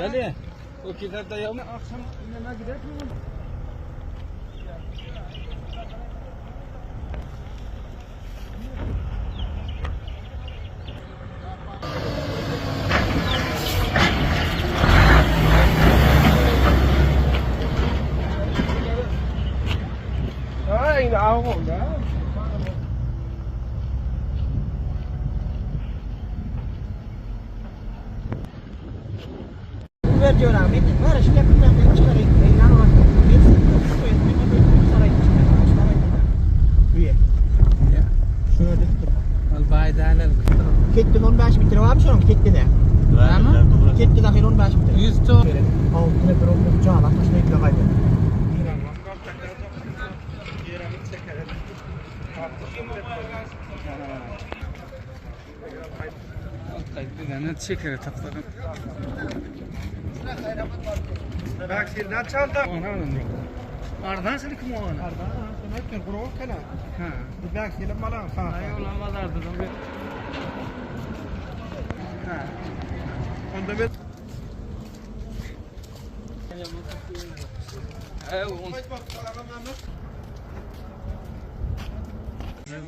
Beli. O kitapta yok mu? Akşam neme gider mi? Anh áo của đó. Ver diyorlar. Var işte yapılan bir başka renk. İnan var. Şöyle. Albaydalar kıtır. Kettin 15 metre var mı şunun kettine? Ama? Ketti dahil 15 metre. 100 ton. Altına bir omuz can atışına gidiyor kaydı. Ben çeker takladım. Bak sen ne çaldın? Ardan seni kim oğlan? Arda, sen ettin kuru kana. Ha. Bak sen malan ha. Ay olamaz ardan. Ha. Onda ben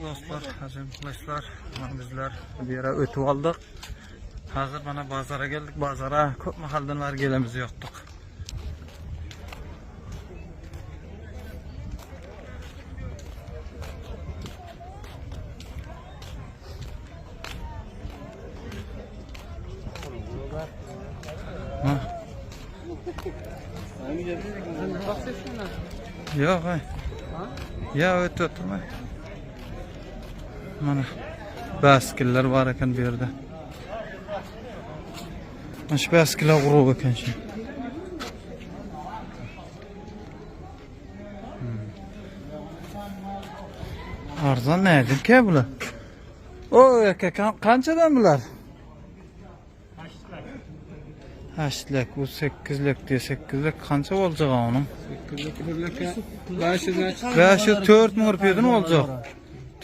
Dostlar, hazırlıklar, bizler bir yere ötüp aldık. Hazır bana bazara geldik. Bazara çok mahaldan var gelemiz yoktuk. Ha. Yok ay. Ya ötü oturma. Mana baskiller var ekan bu yerda. Mana shu baskiller urug' ekan shu. Arzon neydi bular? O aka qanchadan bular? 8'lik, bu 8'lik diye 8'lik qancha olacak onun? 500 4000 rupiyadan olacak.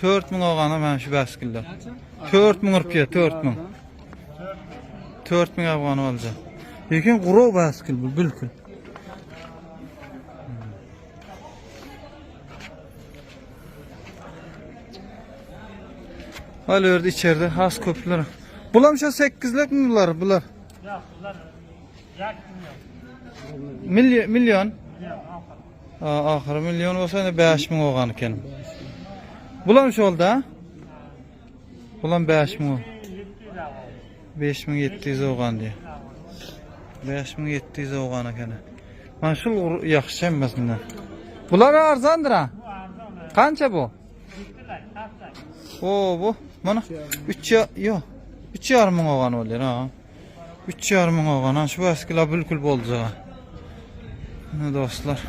4000 olgana mana shu baskiller. 4000 rupiya, 4000. 4000 afg'on olacak. Lekin quruq baskil bu bilkul. Hal yerda içeride has ko'plar. Bular shu 8'lik mi bular? Yo'q, bular 1 million. Ahir million olsa 5000 olgan ekan. Bular şu oldu ha? Bular 5000. 5700 olgan diye. 5700 olgan ekan. Mana shu yaxshi emas bundan. Bular arzondir ha? Qancha bu? O bu. Mana 3,5 ming olgan bo'lar ha. 3,5 ming olgan. Ha shu baskila bilkul bo'ldi. Ne dostlar.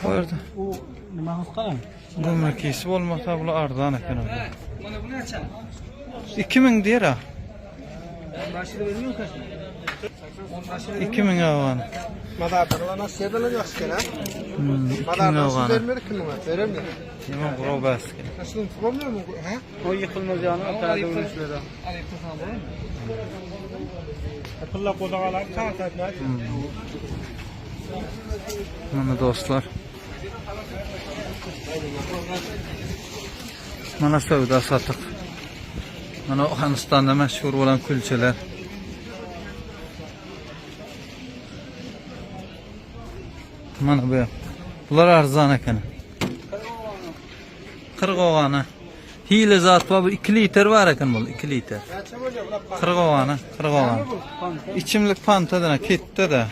Orada. O nima qilgan? Bunlar kesib olmasa bular arzon ekan. Mana bu necha? 2000 der ha. başını vermiyor kaç? 2000 olgan. Madabarlar nasıl yerden yaxşı kana? 2000 olgan. Vermedi kim var? Veremdi. Nima quruq baskil. Nasıl tutulmuyor mu? Ha? O yıkılmaz yani atarda ulaşları. Akıllı kodagalar sağlatlar. Mana dostlar. Mana savdo satık. Mana Afg'onistonda mashhur olan kulchalar. Mana bu. Bular arzon ekan. 40 olgani. Hile zat var bu 2 litr var ekan bu 2 litr. 40 olgani, 40 olgani. İçimlik pantadan ketdi da.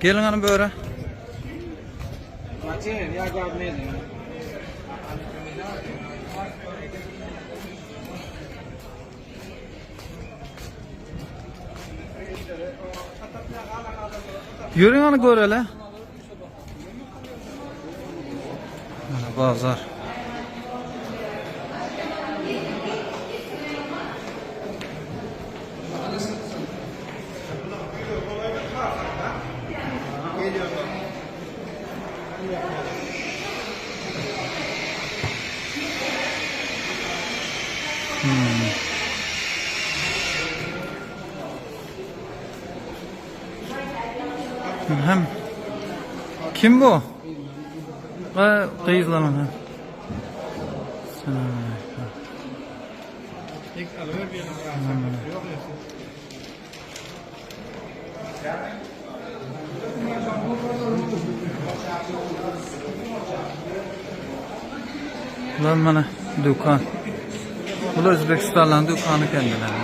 Gelin hanım böyle. Yürüyün hanım görelim. Pazar. Hem kim bu? Kıyızlanan ha. İlk alıver bir yok Lan mana dükkan. Bu Özbekistan'ın dükkanı kendileri.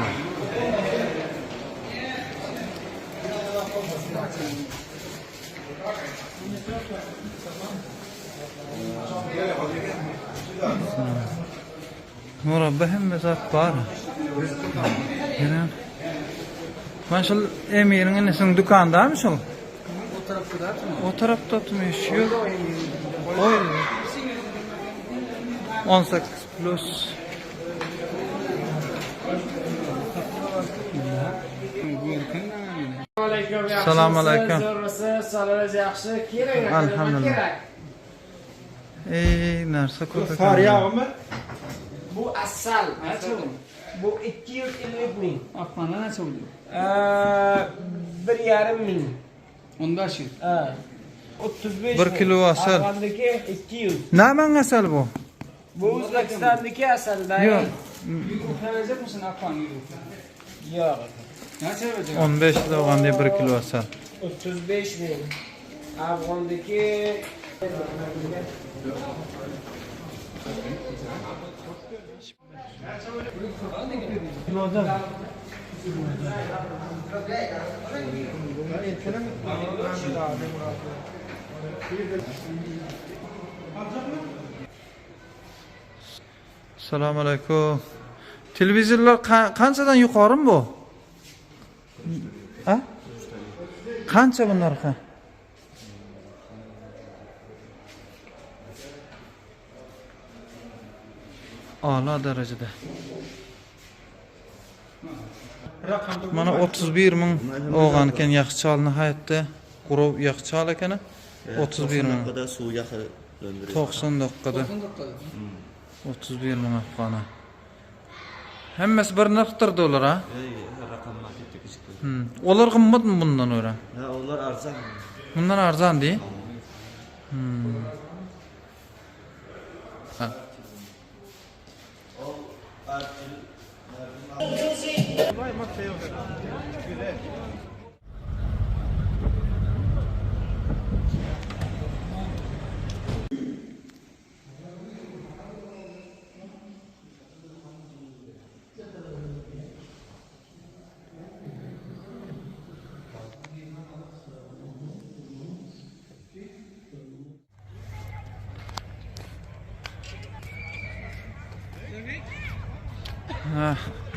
Murabba hem zat var. Yine. Maşal emirin nesin dükkanında mı şu? O tarafta oturmuyor. Oy. 18 plus. Assalomu alaykum. Alhamdulillah. Narsa ko'p. Far yağımı? Bu asal. Bu 250 bin. Afg'onlar necha bo'ldi? 1,5 bin. Onda shu. 35 1 kilo asal. Afg'ondagi 200. Naman asal bu? Bu O'zbekistondagi asalda. Yo'q. Yuqorajak misin Afg'on Yo'q. Necha bo'ldi? 15 kilogramda 1 kilo asal. 35 bin. Afg'ondagi Assalomu alaykum. Televizorlar qanchadan yuqorimi bu? Ha? Qancha bu narxi? A'la darajada. Mana 31 ming olgan ekan yaxshi chalni hayotda. Qurov yaxshi chal ekan. 31 ming. 90 dakikada. 31 ming afg'ona. Hammasi bir narxdir ular ha? Ular qimmatmi bundan o'ra? Ha, ular arzon. Bundan arzon-di. Ha.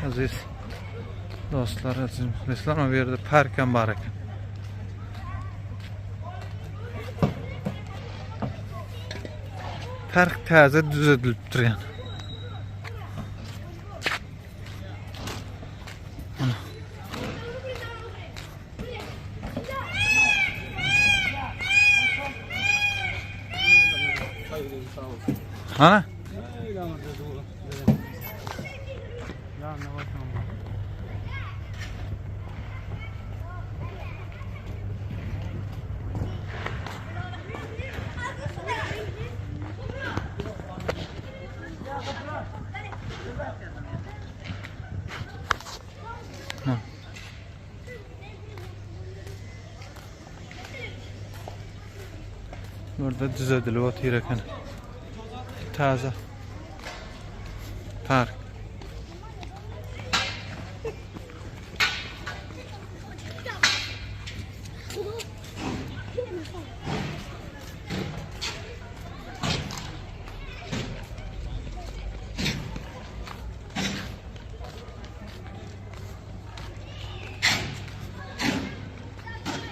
Aziz do'stlar, aziz muxlislar, bu yerda park ham bor ekan. Park taza tuzatilib turgan. Ana. Burada düzədilir o tirəkan. Taze park.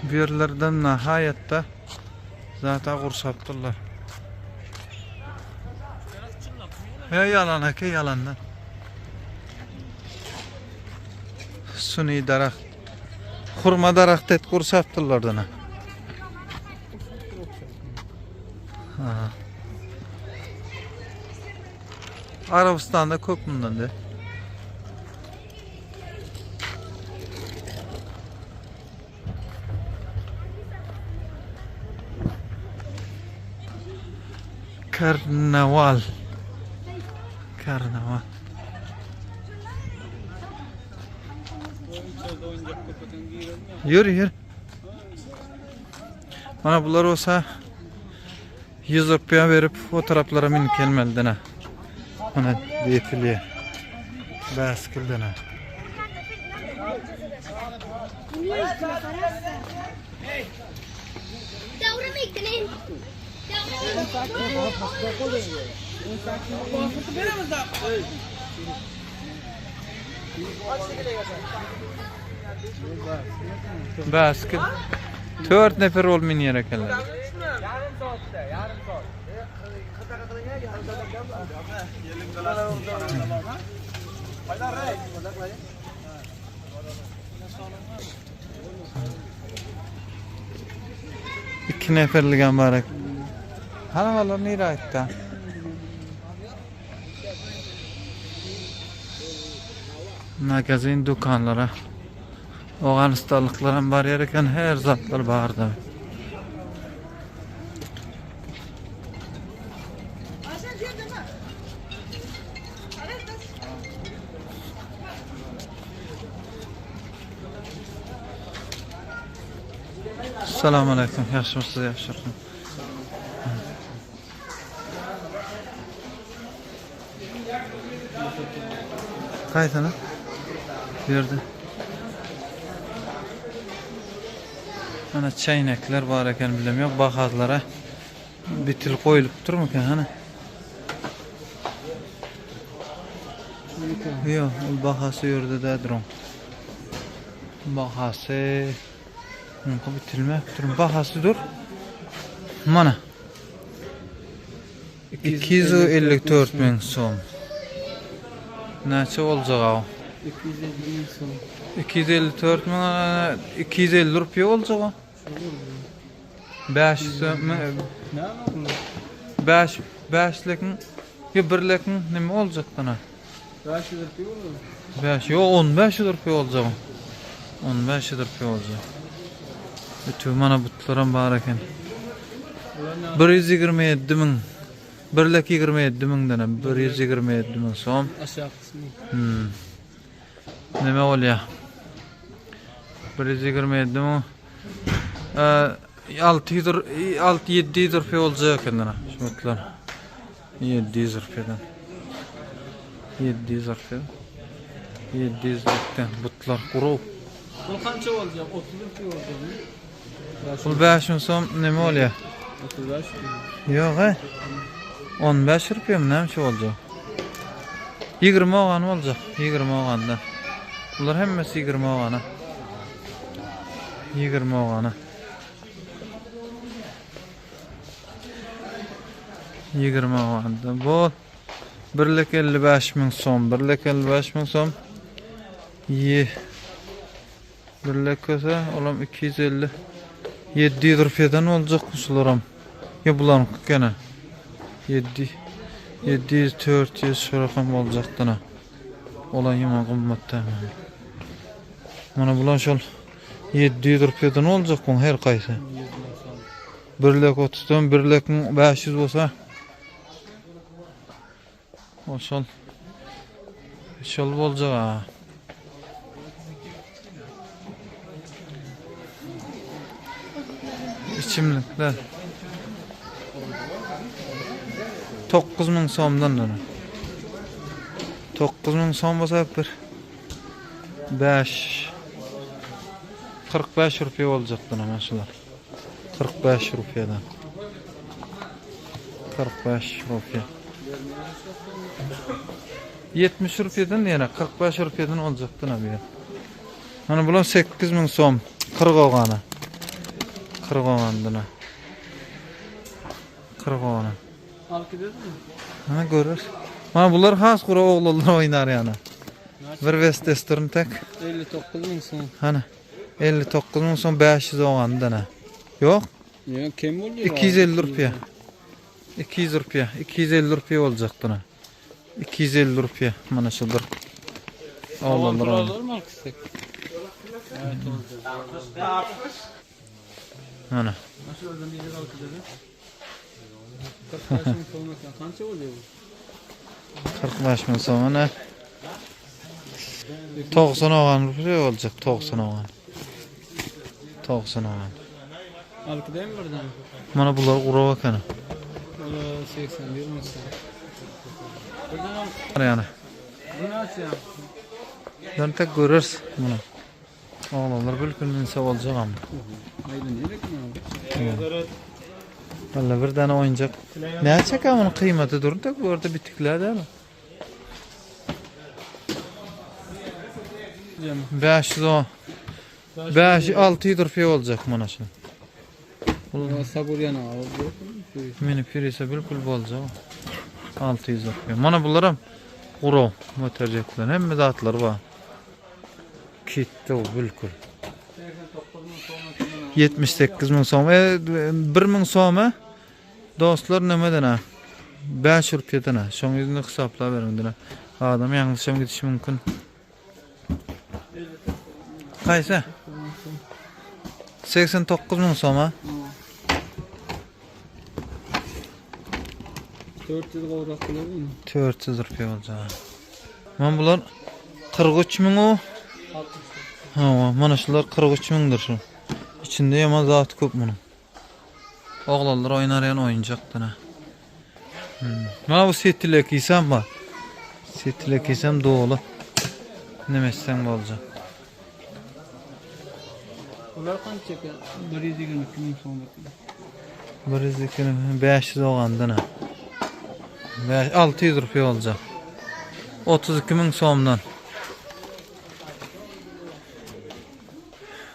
Bu yerlerden nihayette zaten kursaptılar. Ya yalan aka yalandan. Suni daraxt. Xurma daraxt et kursaptılardan. Ha. Arabistan'da ko'p bundan de. Karnaval. Karnaval. Yürü. Mana bular olsa 100 rupiya verip o taraflara minip kelmelidir. Mana defile. Baskildir. Baskil. 4 nefer ol miniyer ekenler. İki neferligen barak. Hanalar nere aitta? Magazin dükkanlara. Oğan ustalıkların var yerken her zatlar vardı. Assalamu alaikum. Yaxshimisiz, yaxshirsin. Qaytana? Bu yerda. Mana çaynaklar var ekan bilmiyorum. Bahazlara bitil qo'yilib turmikan ana? Yo'q, u bahası yerda durum. Bahası bitilmep durum. Bahasıdır. Mana 254 ming so'm. Neçe olacak o? 250 so'm. 254 ming 250 rupiya olacak o. 5'lekin yo 1'lekin nima olacak bana? 500 rupiya olur. 5 yo 15 rupiya olacak o. 15 rupiya olacak. Bütün mana butlaram bar ekan. 127 ming. 127 mingdan 127 ming so'm. Aşağı kısmı. Nima oluyor? 127 ming 600-700 rupiya olacak ekan. Şu butlar. 700 rupiyadan. 700 rupiya. 700 rupiyadan butlar quruq. Bu qancha olacak? 30 rupiya olacak. Pul 5 ming so'm nima oluyor? 35. Yo'q, 15 rupiya mı neymiş olacak? 20 oğan olacak. 20 oğandan. Bunlar hemmesi 20 oğana. 20 oğana. 20 oğandan. Bu 155 ming so'm. 155 ming so'm. 1'lik olsa olam 250 700 rupiyadan olacak kusularım. Ya bulan gene 700-400 şu rakam olacaktı na. Olan yaman kımmatta. Mana bulan şol 700 rupiyadan olacak bu her kaysa. 1'lik 30'dan 1'lik 500 olsa o şol olacak ha. İçimlikler 9 ming so'mdan dona. 9 ming so'm bo'lsa bir 45 rupiya olacak dona mana shular. 45 rupiyadan. 45 rupiya. 70 rupiyadan yana 45 rupiyadan olacak dona bu yer. Mana bular 8 ming so'm 40 olgani. 40 olgandına. 40 olgani. Halk ededi mi? Mana görür. Mana bular has qura oğlanlar oynar yani. Bir vestestörün tek. 59 ming so'm. Hani 59 ming so'm 500 olgandına. Yok? Ya kim oluyor? 250 rupiya. 200 rupiya. 250 rupiya olacak buna. 250 rupiya. Mana şudur. Oğlanlar oynar. Olur mu alkışsak? Evet oldu. Hani. Nasıl oradan bir alkış ededi? 45 ming so'm ekan. Qancha oluyor bu? 45 ming so'm ana. 90 olgan rupiya olacak 90 olgan. 90 olgan. Alkıdayım birden. Mana bular qurab ekan. Ola 81 ming so'm. Birden al. Yani. Bunu açayım. Ben tek görürüz bunu. Oğlanlar bir gün insa olacak ama. Aynen ne bekliyorsun? Valla bir tane oyuncak. Ne çeker onun kıymeti durdu da bu arada bitikler değil mi? Canım. 500 o. 5-6 rupiya olacak mana şu. Bu sabır yana al. Meni pirisi bilkul olacak. 600 rupiya. Mana bunlar qurov motorcaklar. Hemme zatlar var. Kitdi o bilkul. 78 ming so'm. 1 ming so'mi do'stlar nimadan ha? 5 rupiyadan ha. Şoňyňyzy hisoblap beringdiler. Adam ýangyşam gidişi mümkin. Qaysa? 89 ming so'm ha. 400 qowrak boladymı? 400 rupiya boljak. Men bular 43 ming o. Ha, mana şular 43 mingdir şu. İçinde ýaman zat köp bunun. Oğlanlar oýnarýan oýunjakdan ha. Mana bu setilek giysem var. Setilek giysem dolu. Nemesden boljak. Ular qancha ekan? 122 ming so'm ekan. 500 olgandan ha. 600 rupiya boljak. 32 ming so'mdan.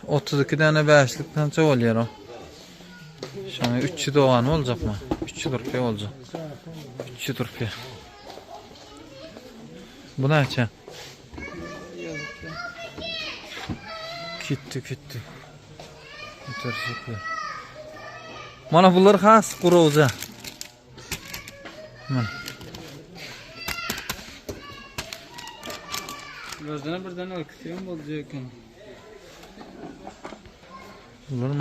32 tane 5'lik kança bolýar o? Şoňa 300 olgan boljakmy? 300 rupiya boljak. 300 rupiya. Bu näçe? Kitdi. Teşekkür. Mana bular has qurawja. Mana. Birden aksiyon boljak ekan. Bular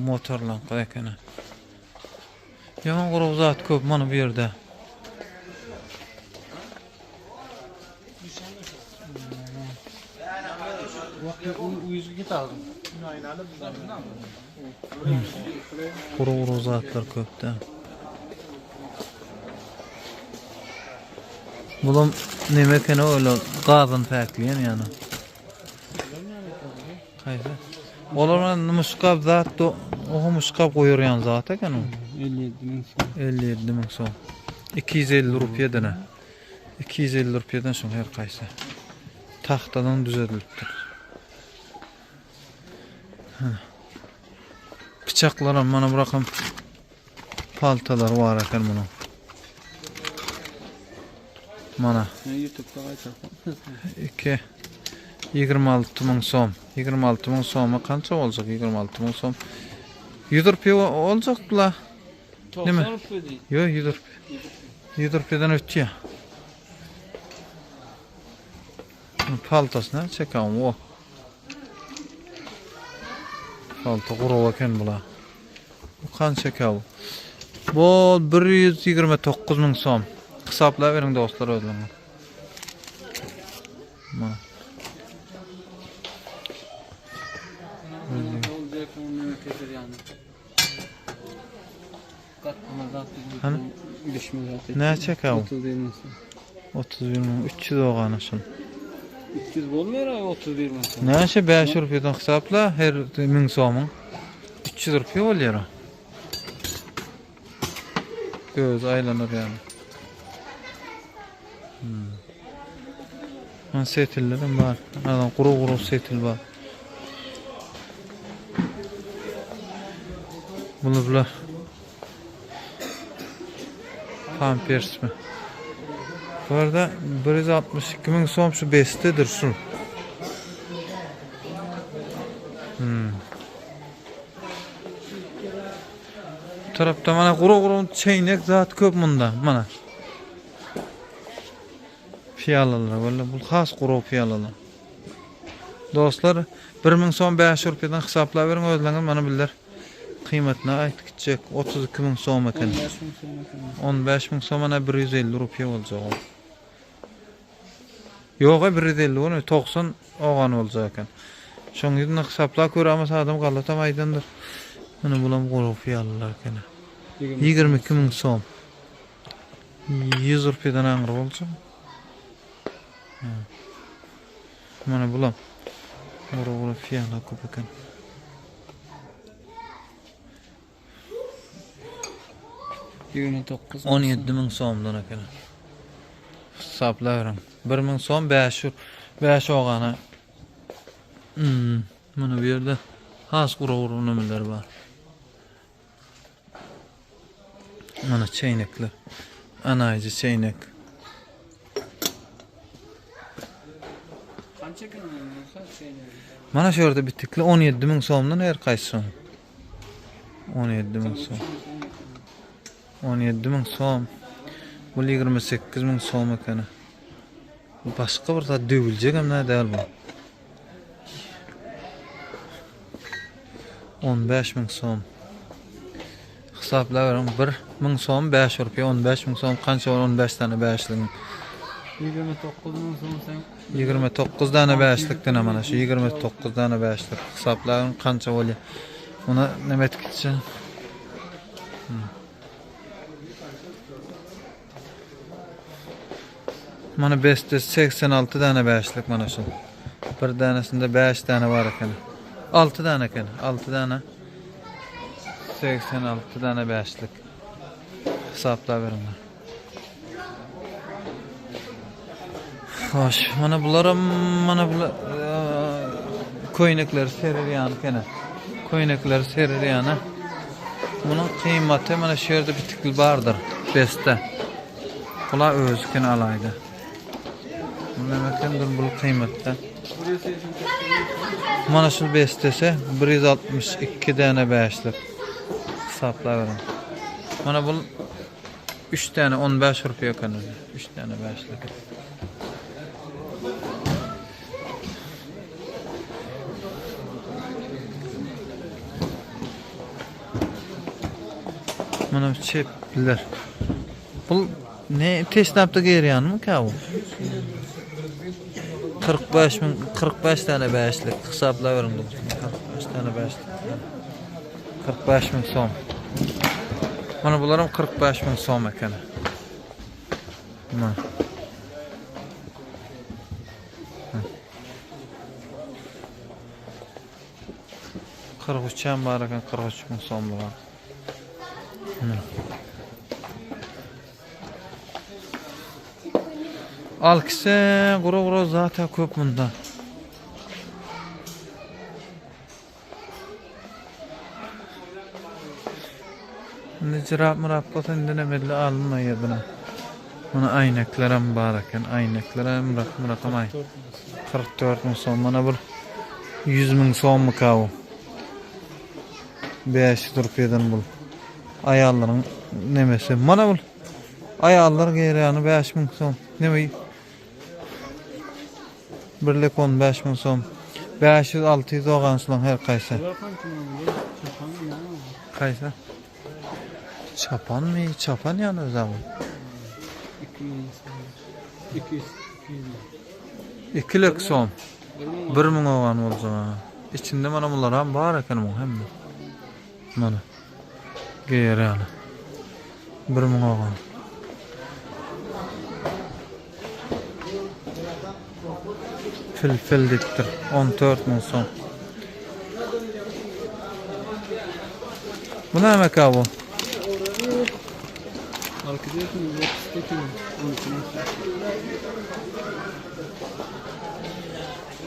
motorlan ekan. Ýaman quruq zat köp mana bu ýerde. Uyuzga ketaldim. Quruq zatlar köpde. Bulam neme ekeni öyle gazın täkliýän ýani. Hayda. Olar muşkap zat da o muşkap goýarýan zat eken o. 57 ming so'm. 57 ming so'm. 250 rupiyadan ha. 250 rupiyadan şoň her gaýsy. Tahtadan düzelipdir. Bıçaklar mana bu rakam paltalar var eken bunu. Mana. YouTube'da gaýtarsam. 26 ming so'm. 26 ming so'ma kança boljak? 26 ming so'm. 100 rupiya oljakla. Nime? 90 rupiya değil. Yo 100 rupiya. 100 rupiyadan ötüyor. Paltasına çekelim o. Palta qurov eken bula. Bu kança käw? Bu 129 ming so'm. Hisoblap bering dostlar özüňiz. Mana. Olacak onu keser yani. Katmadan Hani? düşme zaten. Näçe käw? 31 ming so'm. 31 ming 300 olgany şun. 300 bolmaýar 31 ming so'm. Näçe 5 rupiyadan hesapla her 1000 so'myň 300 rupiya bolýar. Göz aylanır yani. Ben setillerim var. Adam kuru setil var. Bular Pampers mi? Bu arada 162 ming so'm şu bestedir şu. Tarafta mana quru çeynek zat köp munda mana. Piyalalar valla bu has quru piyalalar. Dostlar 1000 so'm 5 rupiyadan hisoblap bering özleňiz mana bildir. kıymetine ait gidecek 32 ming so'm ekan. 15 ming so'm ana 150 rupiya olacak o. Yo'q, 150 onu 90 oğan olacak ekan. Şoň ýerine hesaplap görýärmiz adam gallatamaydandyr. Mana bulam gorup fiyallar ekan. 22 ming so'm. 100 rupiyadan aňyr bolsa. Mana bulam gorup fiyallar köp ekan. 29. 17 ming so'mdan ekan. Hesaplaýarym. 1 ming so'm 5 oğana. Mana bu ýerde has gurur nimeler bar. Mana çeynekler. Anaycı çeynek. Qancha kun bo'lsa seni. Mana şu ýerde bitikli 17 ming so'mdan her qaysysyň. 17 ming so'm. 17 ming so'm. Bu 28 ming so'm ekan. Bu başga bir zat döwüljek hem nädäl bu. 15 ming so'm. Hesaplaýarym 1 ming so'm 5 rupiya 15 ming so'm kança var 15 tane 5'lik. 29 ming so'm sen. 29 tane 5'likden mana şu 29 tane 5'lik hesaplaýarym kança bolýar. Ona nämet gitse. Mana 5'te 86 tane 5'lik mana şu. Bir tanesinde 5 tane var ekan. 6 tane ekan. 6 tane 86 tane 5'lik. Hesaplap berin. Hoş, mana bularım koynekler serir kene. Koynekler serir yana. Bunun kıymeti mana şu yerde bitikli bardır. Beste. Bula özkün alaydı. Bu nemekendir bu kıymette. Mana şu bestese 162 tane 5'lik. Hesaplayalım. Mana bu 3 tane 15 rupiya kan. 3 tane 5'lik. Mana çepler. Bu ne tesnapda geriyan mı ka bu? 45 tane 5'lik hesaplayalım. 45 tane 5'lik. 45 ming so'm. Mana bularım 45 ming so'm ekan. Mana. 43 ham bar ekan 43 ming so'm bular. Alkise gura zaten köp bunda. Necrap bolsa indi nemeli alınmaýar buna. Buna aynaklar hem bar ekan, aynaklar hem rakamay. 44 ming so'm. Mana bir 100 ming so'm mı kaw? 5 rupiyadan bul. Ayalların nemesi. Mana bul. Ayallar geriyanı 5 ming so'm. Neme? Birlik 15 ming so'm. 500-600 oğansılan her kaysa. Kaysa? Çapan mı? Çapan yani o zaman. 2 lek so'm. 1 ming oğan bolsa. İçinde mana bunlar ham bar ekan bu hemme. Mana. Geriyanı. 1 ming oğan. Fil diktir. 14 ming so'm. Bu ne demek abi? Arkadaşım 32 ming.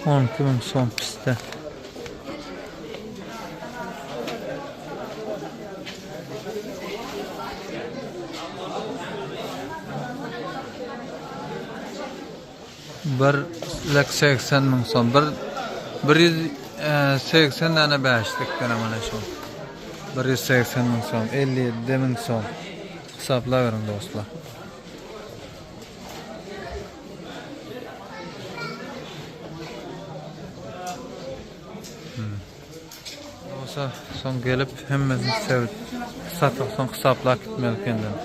12 ming so'm piste. Bir lek 80 ming so'm. 180 tane 5'lik gene mana şu. 180 ming so'm, 57 ming so'm. Hesaplayverin dostlar. son gelip hemmesini sevip satıp son hesaplap gitmeli kendini.